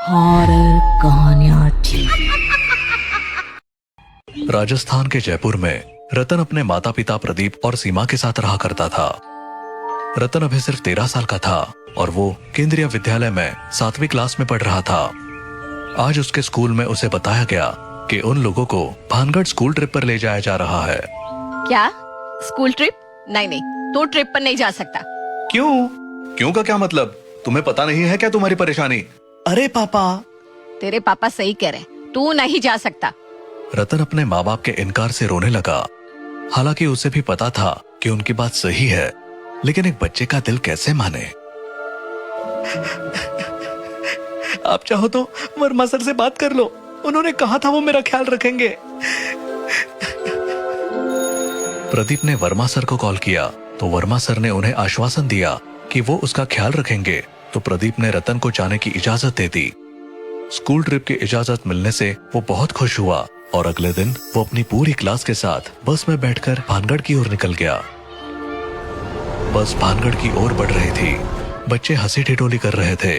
Horror कहानियां राजस्थान के जयपुर में रतन अपने माता पिता प्रदीप और सीमा के साथ रहा करता था। रतन अभी सिर्फ 13 साल का था और वो केंद्रीय विद्यालय में 7वीं क्लास में पढ़ रहा था। आज उसके स्कूल में उसे बताया गया कि उन लोगों को भानगढ़ स्कूल ट्रिप पर ले जाया जा रहा है। क्या? School trip? नहीं नहीं, तू ट्रिप पर नहीं जा सकता। क्यों? क्यों का क्या मतलब? तुम्हें पता नहीं है क्या तुम्हारी परेशानी? अरे पापा, तेरे पापा सही कह रहे, तू नहीं जा सकता। रतन अपने माँ बाप के इनकार से रोने लगा। हालांकि उसे भी पता था कि उनकी बात सही है, लेकिन एक बच्चे का दिल कैसे माने। आप चाहो तो वर्मा सर से बात कर लो, उन्होंने कहा था वो मेरा ख्याल रखेंगे। प्रदीप ने वर्मा सर को कॉल किया तो वर्मा सर ने उन्हें आश्वासन दिया कि वो उसका ख्याल रखेंगे। तो प्रदीप ने रतन को जाने की इजाजत दे दी। स्कूल ट्रिप की इजाजत मिलने से वो बहुत खुश हुआ और अगले दिन वो अपनी पूरी क्लास के साथ बस में बैठकर भानगढ़ की ओर निकल गया। बस भानगढ़ की ओर बढ़ रही थी। बच्चे हंसी ठिठोली कर रहे थे।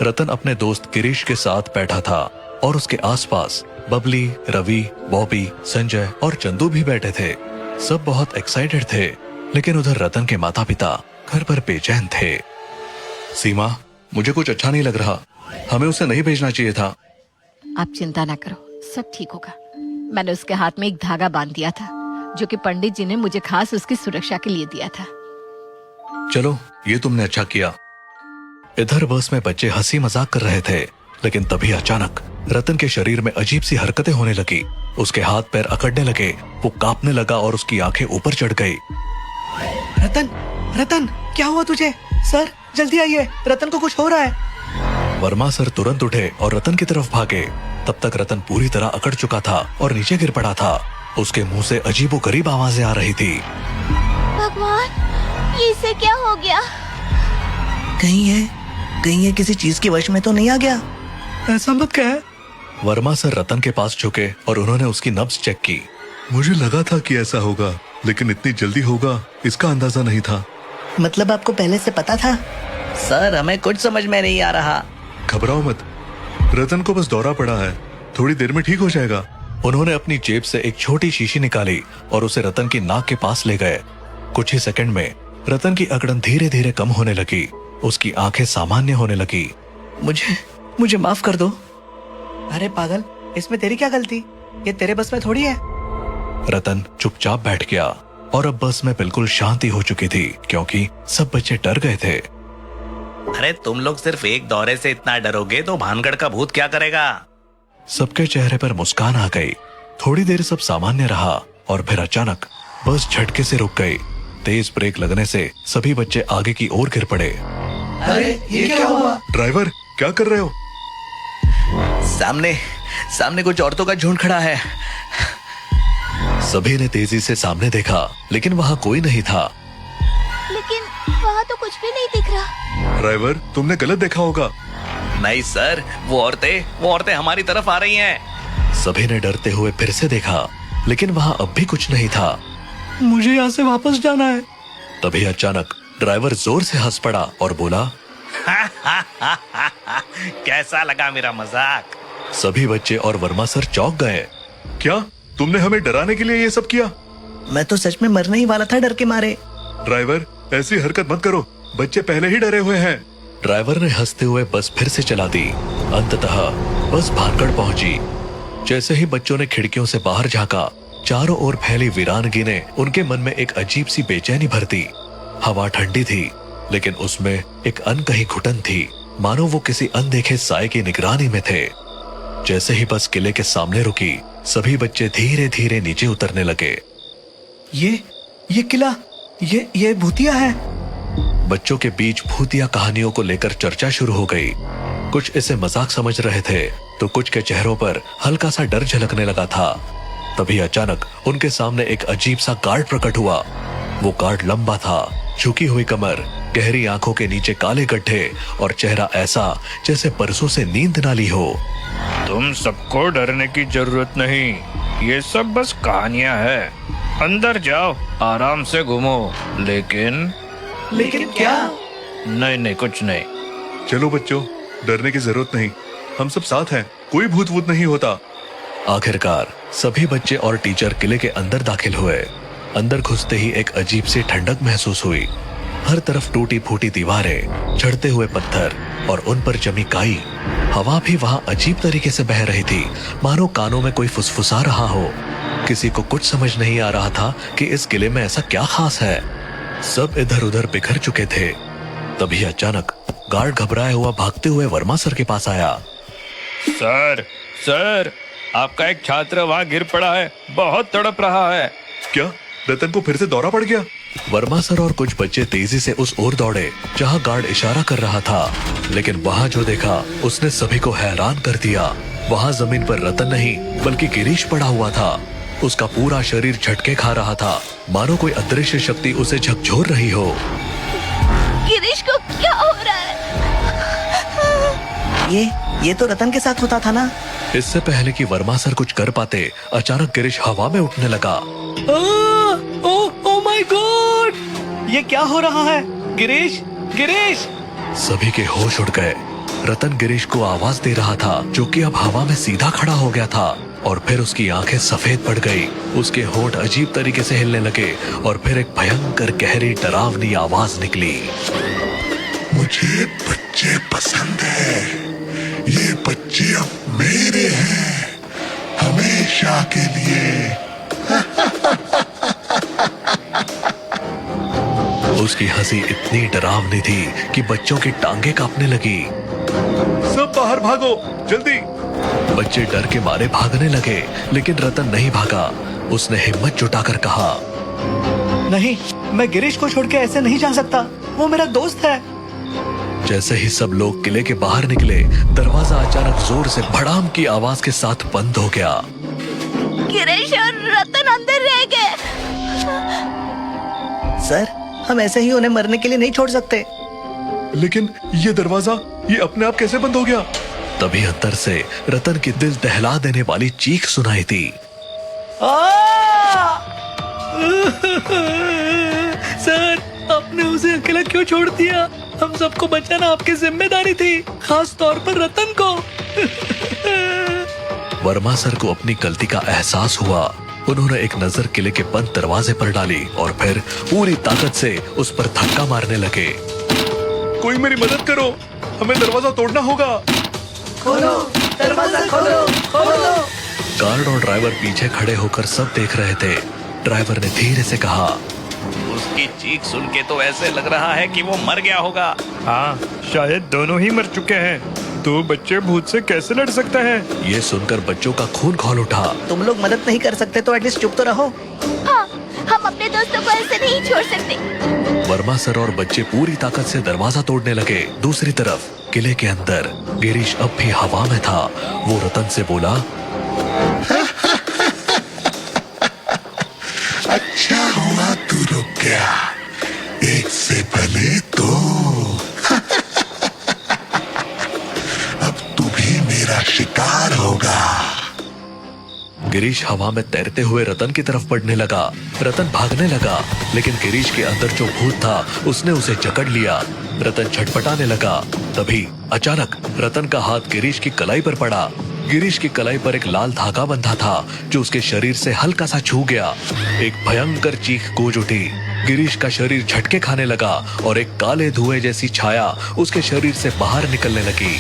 रतन अपने दोस्त गिरीश के साथ बैठा था और उसके आसपास बबली, रवि, बॉबी, संजय और चंदू भी बैठे थे। सब बहुत एक्साइटेड थे, लेकिन उधर रतन के माता पिता घर पर बेचैन थे। सीमा, मुझे कुछ अच्छा नहीं लग रहा। हमें उसे नहीं भेजना चाहिए था। आप चिंता ना करो, सब ठीक होगा। मैंने उसके हाथ में एक धागा बांध दिया था, जो कि पंडित जी ने मुझे खास उसकी सुरक्षा के लिए दिया था। चलो, ये तुमने अच्छा किया। इधर बस में बच्चे हंसी मजाक कर रहे थे, लेकिन तभी अचानक रतन के शरीर में अजीब सी हरकतें होने लगी। उसके हाथ पैर अकड़ने लगे, वो कांपने लगा और उसकी आंखें ऊपर चढ़ गई। रतन, रतन, क्या हुआ तुझे? सर, जल्दी आइए, रतन को कुछ हो रहा है। वर्मा सर तुरंत उठे और रतन की तरफ भागे। तब तक रतन पूरी तरह अकड़ चुका था और नीचे गिर पड़ा था। उसके मुंह से अजीबोगरीब आवाजें आ रही थी। भगवान, ये इसे क्या हो गया? कहीं ये किसी चीज की वश में तो नहीं आ गया? ऐसा मत कह। वर्मा सर रतन के पास झुके और उन्होंने उसकी नब्ज चेक की। मुझे लगा था कि ऐसा होगा, लेकिन इतनी जल्दी होगा इसका अंदाजा नहीं था। मतलब आपको पहले से पता था? सर, हमें कुछ समझ में नहीं आ रहा। घबराओ मत, रतन को बस दौरा पड़ा है, थोड़ी देर में ठीक हो जाएगा। उन्होंने अपनी जेब से एक छोटी शीशी निकाली और उसे रतन की नाक के पास ले गए। कुछ ही सेकंड में रतन की अकड़न धीरे धीरे कम होने लगी। उसकी आंखें सामान्य होने लगी। मुझे माफ कर दो। अरे पागल, इसमें तेरी क्या गलती? ये तेरे बस में थोड़ी है। रतन चुपचाप बैठ गया और अब बस में बिल्कुल शांति हो चुकी थी, क्योंकि सब बच्चे डर गए थे। अरे तुम लोग सिर्फ एक दौरे से इतना डरोगे तो भानगढ़ का भूत क्या करेगा? सबके चेहरे पर मुस्कान आ गई। थोड़ी देर सब सामान्य रहा और फिर अचानक बस झटके से रुक गई। तेज ब्रेक लगने से सभी बच्चे आगे की ओर गिर पड़े। अरे ये क्या हुआ? ड्राइवर, क्या कर रहे हो? सामने कुछ औरतों का झुंड खड़ा है। सभी ने तेजी से सामने देखा, लेकिन वहाँ कोई नहीं था। लेकिन वहाँ तो कुछ भी नहीं दिख रहा। ड्राइवर, तुमने गलत देखा होगा। नहीं सर, वो औरतें हमारी तरफ आ रही हैं। सभी ने डरते हुए फिर से देखा, लेकिन वहाँ अब भी कुछ नहीं था। मुझे यहाँ से वापस जाना है। तभी अचानक ड्राइवर जोर से हंस पड़ा और बोला, कैसा लगा मेरा मजाक? सभी बच्चे और वर्मा सर चौंक गए। क्या तुमने हमें डराने के लिए ये सब किया? मैं तो सच में मरने ही वाला था डर के मारे। ड्राइवर, ऐसी हरकत मत करो, बच्चे पहले ही डरे हुए हैं। ड्राइवर ने हंसते हुए बस फिर से चला दी। अंततः बस भानगढ़ पहुंची। जैसे ही बच्चों ने खिड़कियों से बाहर झांका, चारों ओर फैली वीरानगी ने उनके मन में एक अजीब सी बेचैनी भर दी। हवा ठंडी थी, लेकिन उसमें एक अनकही घुटन थी, मानो वो किसी अनदेखे साए की निगरानी में थे। जैसे ही बस किले के सामने रुकी, सभी बच्चे धीरे धीरे नीचे उतरने लगे। ये किला, ये भूतिया है। बच्चों के बीच भूतिया कहानियों को लेकर चर्चा शुरू हो गई। कुछ इसे मजाक समझ रहे थे, तो कुछ के चेहरों पर हल्का सा डर झलकने लगा था। तभी अचानक उनके सामने एक अजीब सा गार्ड प्रकट हुआ। वो गार्ड लंबा था, झुकी हुई कमर, गहरी आंखों के नीचे काले गड्ढे और चेहरा ऐसा जैसे परसों से नींद ना ली हो। तुम सबको डरने की जरूरत नहीं, ये सब बस कहानियां हैं। अंदर जाओ, आराम से घूमो। लेकिन क्या? नहीं, कुछ नहीं। चलो बच्चों, डरने की जरूरत नहीं। हम सब साथ हैं, कोई भूत वूत नहीं होता। आखिरकार सभी बच्चे और टीचर किले के अंदर दाखिल हुए। अंदर घुसते ही एक अजीब सी ठंडक महसूस हुई। हर तरफ टूटी फूटी दीवारें, झड़ते हुए पत्थर और उन पर जमी काई। हवा भी वहां अजीब तरीके से बह रही थी, मानो कानों में कोई फुसफुसा रहा हो। किसी को कुछ समझ नहीं आ रहा था कि इस किले में ऐसा क्या खास है। सब इधर उधर बिखर चुके थे। तभी अचानक गार्ड घबराया हुआ भागते हुए वर्मा सर के पास आया। सर, सर, आपका एक छात्र वहाँ गिर पड़ा है, बहुत तड़प रहा है। क्या रतन को फिर से दौरा पड़ गया? वर्मा सर और कुछ बच्चे तेजी से उस ओर दौड़े जहां गार्ड इशारा कर रहा था, लेकिन वहां जो देखा उसने सभी को हैरान कर दिया। वहां जमीन पर रतन नहीं बल्कि गिरीश पड़ा हुआ था। उसका पूरा शरीर झटके खा रहा था, मानो कोई अदृश्य शक्ति उसे झकझोर रही हो। गिरीश को क्या हो रहा है? ये तो रतन के साथ होता था ना। इससे पहले कि वर्मा सर कुछ कर पाते, अचानक गिरीश हवा में उठने लगा। ओ माय गॉड, ये क्या हो रहा है? गिरीश, गिरीश! सभी के होश उड़ गए। रतन गिरीश को आवाज दे रहा था, जो कि अब हवा में सीधा खड़ा हो गया था, और फिर उसकी आंखें सफेद पड़ गई। उसके होंठ अजीब तरीके से हिलने लगे और फिर एक भयंकर गहरी डरावनी आवाज निकली। मुझे बच्चे पसंद है, ये बच्चे अब मेरे हैं, हमेशा के लिए। उसकी हंसी इतनी डरावनी थी कि बच्चों की टांगे कांपने लगी। सब बाहर भागो, जल्दी! बच्चे डर के मारे भागने लगे, लेकिन रतन नहीं भागा। उसने हिम्मत जुटाकर कहा, नहीं, मैं गिरीश को छोड़ के ऐसे नहीं जा सकता, वो मेरा दोस्त है। जैसे ही सब लोग किले के बाहर निकले, दरवाजा अचानक जोर से भड़ाम की आवाज के साथ बंद हो गया। गिरीश और रतन अंदर रह गए। सर, हम ऐसे ही उन्हें मरने के लिए नहीं छोड़ सकते। लेकिन ये दरवाजा, ये अपने आप कैसे बंद हो गया? तभी अंदर से रतन की दिल दहला देने वाली चीख सुनाई थी। सर, आपने उसे अकेला क्यों छोड़ दिया? हम सबको बचाना आपकी जिम्मेदारी थी, खास तौर पर रतन को। वर्मा सर को अपनी गलती का एहसास हुआ। उन्होंने एक नजर किले के बंद दरवाजे पर डाली और फिर पूरी ताकत से उस पर धक्का मारने लगे। कोई मेरी मदद करो, हमें दरवाजा तोड़ना होगा। खोलो, दरवाजा खोलो, खोलो। गार्ड और ड्राइवर पीछे खड़े होकर सब देख रहे थे। ड्राइवर ने धीरे से कहा, उसकी चीख सुन के तो ऐसे लग रहा है कि वो मर गया होगा। हाँ, शायद दोनों ही मर चुके हैं। दो बच्चे भूत से कैसे लड़ सकते हैं? ये सुनकर बच्चों का खून खौल उठा। तुम लोग मदद नहीं कर सकते तो एटलीस्ट चुप तो रहो। हाँ, हम अपने दोस्तों को ऐसे नहीं छोड़ सकते। वर्मा सर और बच्चे पूरी ताकत से दरवाजा तोड़ने लगे। दूसरी तरफ किले के अंदर गिरीश अब भी हवा में था। वो रतन से बोला, अच्छा हुआ तू रुक गया, एक से भले दो। अब तू भी मेरा शिकार होगा। गिरीश हवा में तैरते हुए रतन की तरफ बढ़ने लगा। रतन भागने लगा, लेकिन गिरीश के अंदर जो भूत था उसने उसे जकड़ लिया। रतन छटपटाने लगा। तभी अचानक रतन का हाथ गिरीश की कलाई पर पड़ा। गिरीश की कलाई पर एक लाल धागा बंधा था, जो उसके शरीर से हल्का सा छू गया। एक भयंकर चीख गूंज उठी। गिरीश का शरीर झटके खाने लगा और एक काले धुएं जैसी छाया उसके शरीर से बाहर निकलने लगी।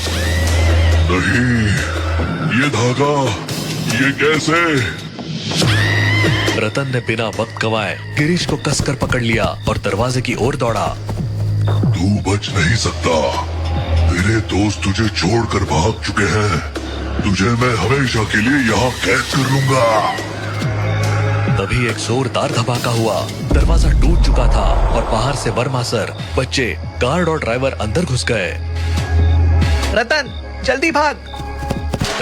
नहीं, ये धागा, ये कैसे? रतन ने बिना वक्त गंवाए गिरीश को कसकर पकड़ लिया और दरवाजे की ओर दौड़ा। तू बच नहीं सकता, तेरे दोस्त तुझे छोड़कर भाग चुके हैं। तुझे मैं हमेशा के लिए यहाँ कैद कर लूंगा। तभी एक जोरदार धमाका हुआ। दरवाजा टूट चुका था और बाहर से वर्मा सर, बच्चे, गार्ड और ड्राइवर अंदर घुस गए। रतन, जल्दी भाग।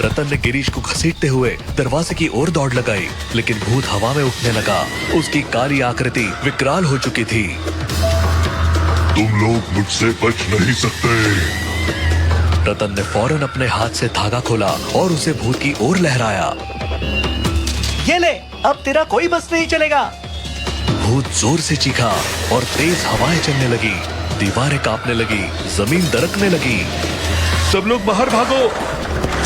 रतन ने गिरीश को घसीटते हुए दरवाजे की ओर दौड़ लगाई, लेकिन भूत हवा में उठने लगा। उसकी काली आकृति विकराल हो चुकी थी। तुम लोग मुझसे बच नहीं सकते। रतन ने फौरन अपने हाथ से धागा खोला और उसे भूत की ओर लहराया। ये ले, अब तेरा कोई बस नहीं चलेगा। भूत जोर से चीखा और तेज हवाएं चलने लगी। दीवारें कांपने लगी, जमीन दरकने लगी। सब लोग बाहर भागो।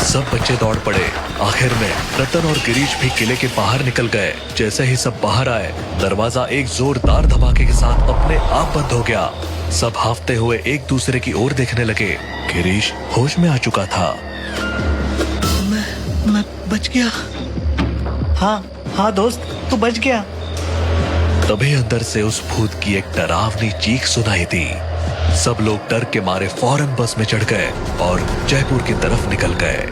सब बच्चे दौड़ पड़े। आखिर में रतन और गिरीश भी किले के बाहर निकल गए। जैसे ही सब बाहर आए, दरवाजा एक जोरदार धमाके के साथ अपने आप बंद हो गया। सब हाफते हुए एक दूसरे की ओर देखने लगे। गिरीश होश में आ चुका था। मैं बच गया। हाँ दोस्त, तू बच गया। तभी अंदर से उस भूत की एक डरावनी चीख सुनाई दी। सब लोग डर के मारे फौरन बस में चढ़ गए और जयपुर की तरफ निकल गए।